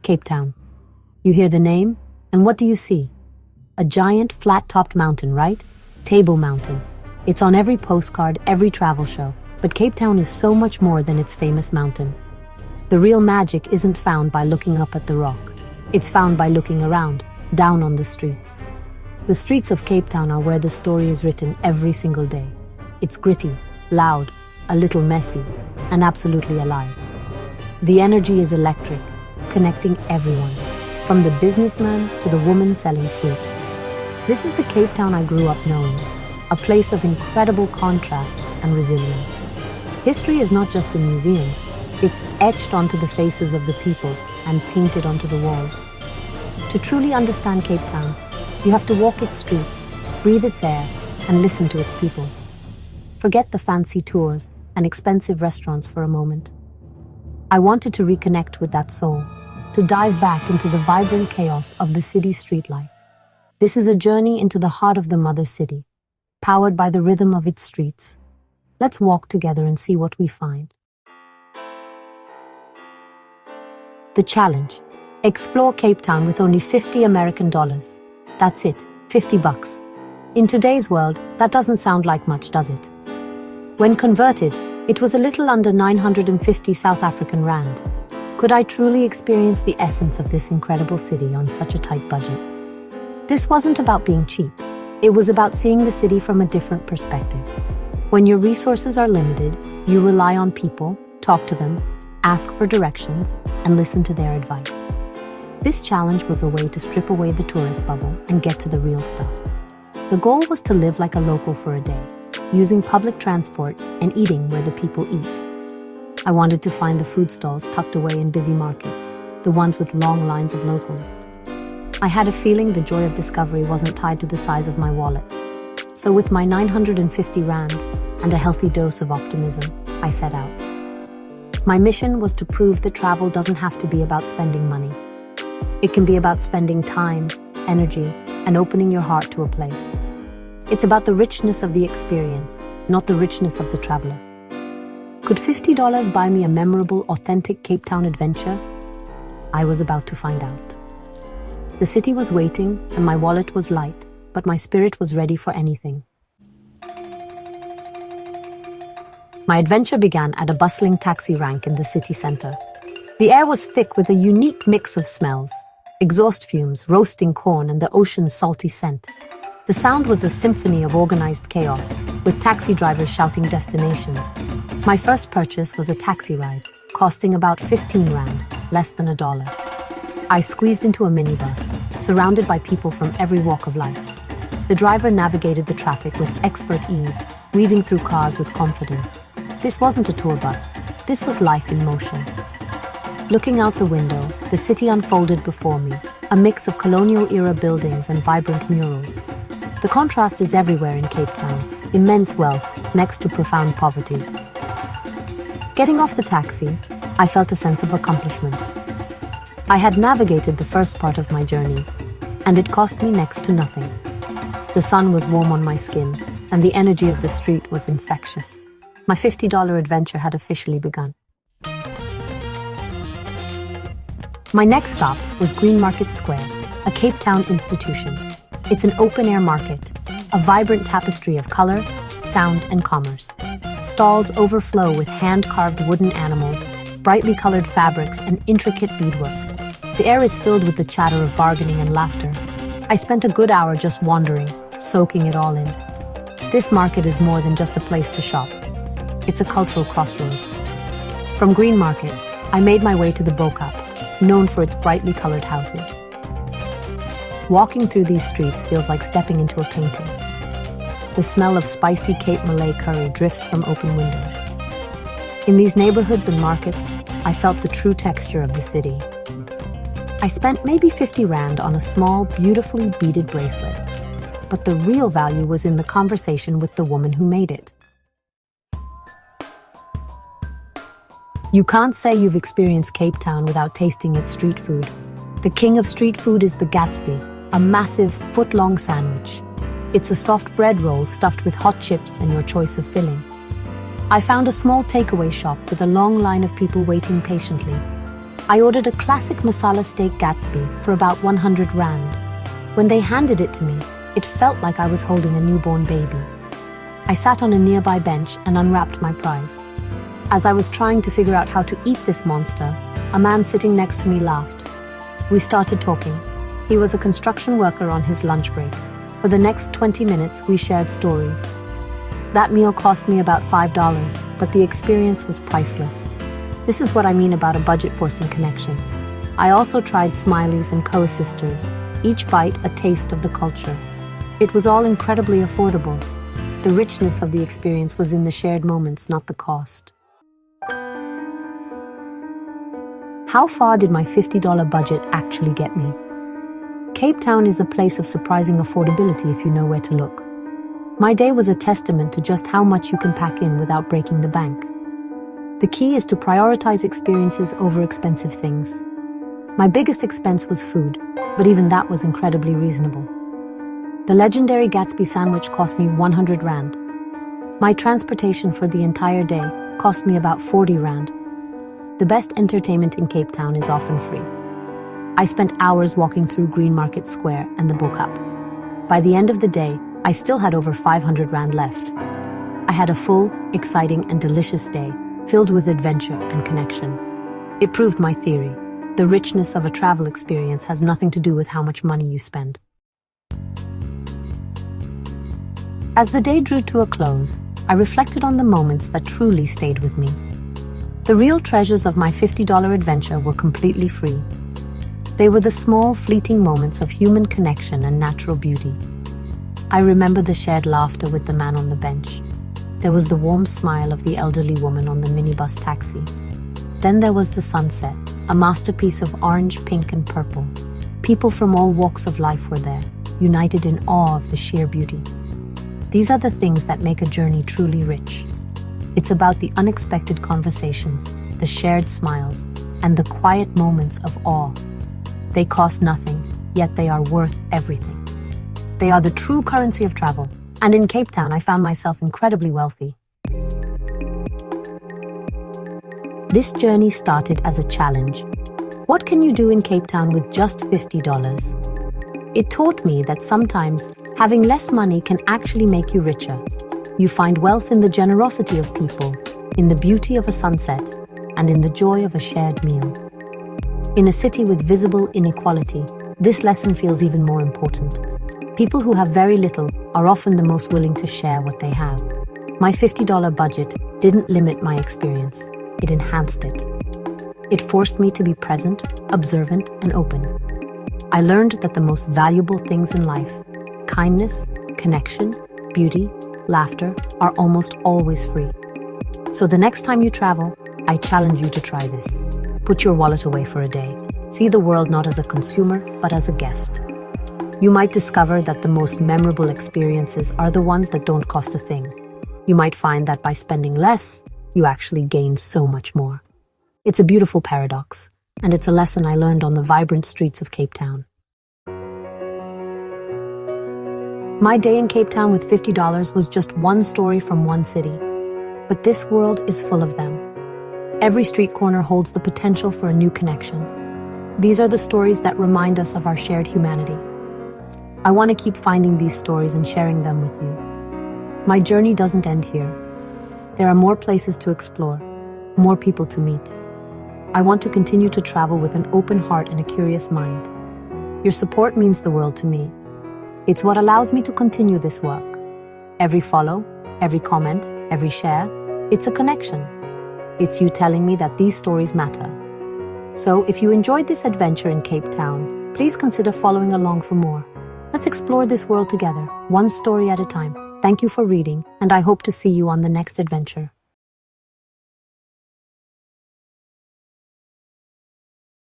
Cape Town. You hear the name, and what do you see? A giant, flat-topped mountain, right? Table Mountain. It's on every postcard, every travel show. But Cape Town is so much more than its famous mountain. The real magic isn't found by looking up at the rock. It's found by looking around, down on the streets. The streets of Cape Town are where the story is written every single day. It's gritty, loud, a little messy, and absolutely alive. The energy is electric, connecting everyone, from the businessman to the woman selling fruit. This is the Cape Town I grew up knowing, a place of incredible contrasts and resilience. History is not just in museums, it's etched onto the faces of the people and painted onto the walls. To truly understand Cape Town, you have to walk its streets, breathe its air, and listen to its people. Forget the fancy tours and expensive restaurants for a moment. I wanted to reconnect with that soul, to dive back into the vibrant chaos of the city's street life. This is a journey into the heart of the mother city, powered by the rhythm of its streets. Let's walk together and see what we find. The challenge. Explore Cape Town with only $50 American. That's it, $50. In today's world, that doesn't sound like much, does it? When converted, it was a little under 950 South African rand. Could I truly experience the essence of this incredible city on such a tight budget? This wasn't about being cheap. It was about seeing the city from a different perspective. When your resources are limited, you rely on people, talk to them, ask for directions, and listen to their advice. This challenge was a way to strip away the tourist bubble and get to the real stuff. The goal was to live like a local for a day, using public transport and eating where the people eat. I wanted to find the food stalls tucked away in busy markets, the ones with long lines of locals. I had a feeling the joy of discovery wasn't tied to the size of my wallet. So with my 950 rand and a healthy dose of optimism, I set out. My mission was to prove that travel doesn't have to be about spending money. It can be about spending time, energy, and opening your heart to a place. It's about the richness of the experience, not the richness of the traveler. Could $50 buy me a memorable, authentic Cape Town adventure? I was about to find out. The city was waiting, and my wallet was light, but my spirit was ready for anything. My adventure began at a bustling taxi rank in the city center. The air was thick with a unique mix of smells: exhaust fumes, roasting corn, and the ocean's salty scent. The sound was a symphony of organized chaos, with taxi drivers shouting destinations. My first purchase was a taxi ride, costing about 15 rand, less than $1. I squeezed into a minibus, surrounded by people from every walk of life. The driver navigated the traffic with expert ease, weaving through cars with confidence. This wasn't a tour bus, this was life in motion. Looking out the window, the city unfolded before me, a mix of colonial-era buildings and vibrant murals. The contrast is everywhere in Cape Town, immense wealth next to profound poverty. Getting off the taxi, I felt a sense of accomplishment. I had navigated the first part of my journey, and it cost me next to nothing. The sun was warm on my skin, and the energy of the street was infectious. My $50 adventure had officially begun. My next stop was Green Market Square, a Cape Town institution. It's an open-air market, a vibrant tapestry of color, sound, and commerce. Stalls overflow with hand-carved wooden animals, brightly colored fabrics, and intricate beadwork. The air is filled with the chatter of bargaining and laughter. I spent a good hour just wandering, soaking it all in. This market is more than just a place to shop. It's a cultural crossroads. From Green Market, I made my way to the Bokap, known for its brightly colored houses. Walking through these streets feels like stepping into a painting. The smell of spicy Cape Malay curry drifts from open windows. In these neighborhoods and markets, I felt the true texture of the city. I spent maybe 50 rand on a small, beautifully beaded bracelet, but the real value was in the conversation with the woman who made it. You can't say you've experienced Cape Town without tasting its street food. The king of street food is the Gatsby, a massive, foot-long sandwich. It's a soft bread roll stuffed with hot chips and your choice of filling. I found a small takeaway shop with a long line of people waiting patiently. I ordered a classic masala steak Gatsby for about 100 rand. When they handed it to me, it felt like I was holding a newborn baby. I sat on a nearby bench and unwrapped my prize. As I was trying to figure out how to eat this monster, a man sitting next to me laughed. We started talking. He was a construction worker on his lunch break. For the next 20 minutes, we shared stories. That meal cost me about $5, but the experience was priceless. This is what I mean about a budget-forcing connection. I also tried Smileys and Co-Sisters, each bite a taste of the culture. It was all incredibly affordable. The richness of the experience was in the shared moments, not the cost. How far did my $50 budget actually get me? Cape Town is a place of surprising affordability if you know where to look. My day was a testament to just how much you can pack in without breaking the bank. The key is to prioritize experiences over expensive things. My biggest expense was food, but even that was incredibly reasonable. The legendary Gatsby sandwich cost me 100 rand. My transportation for the entire day cost me about 40 rand. The best entertainment in Cape Town is often free. I spent hours walking through Green Market Square and the Book Up. By the end of the day, I still had over 500 rand left. I had a full, exciting, and delicious day, filled with adventure and connection. It proved my theory. The richness of a travel experience has nothing to do with how much money you spend. As the day drew to a close, I reflected on the moments that truly stayed with me. The real treasures of my $50 adventure were completely free. They were the small, fleeting moments of human connection and natural beauty. I remember the shared laughter with the man on the bench. There was the warm smile of the elderly woman on the minibus taxi. Then there was the sunset, a masterpiece of orange, pink, and purple. People from all walks of life were there, united in awe of the sheer beauty. These are the things that make a journey truly rich. It's about the unexpected conversations, the shared smiles, and the quiet moments of awe. They cost nothing, yet they are worth everything. They are the true currency of travel. And in Cape Town, I found myself incredibly wealthy. This journey started as a challenge. What can you do in Cape Town with just $50? It taught me that sometimes having less money can actually make you richer. You find wealth in the generosity of people, in the beauty of a sunset, and in the joy of a shared meal. In a city with visible inequality, this lesson feels even more important. People who have very little are often the most willing to share what they have. My $50 budget didn't limit my experience, it enhanced it. It forced me to be present, observant, and open. I learned that the most valuable things in life, kindness, connection, beauty, laughter, are almost always free. So the next time you travel, I challenge you to try this. Put your wallet away for a day. See the world not as a consumer, but as a guest. You might discover that the most memorable experiences are the ones that don't cost a thing. You might find that by spending less, you actually gain so much more. It's a beautiful paradox, and it's a lesson I learned on the vibrant streets of Cape Town. My day in Cape Town with $50 was just one story from one city, but this world is full of them. Every street corner holds the potential for a new connection. These are the stories that remind us of our shared humanity. I want to keep finding these stories and sharing them with you. My journey doesn't end here. There are more places to explore, more people to meet. I want to continue to travel with an open heart and a curious mind. Your support means the world to me. It's what allows me to continue this work. Every follow, every comment, every share, it's a connection. It's you telling me that these stories matter. So if you enjoyed this adventure in Cape Town, please consider following along for more. Let's explore this world together, one story at a time. Thank you for reading, and I hope to see you on the next adventure.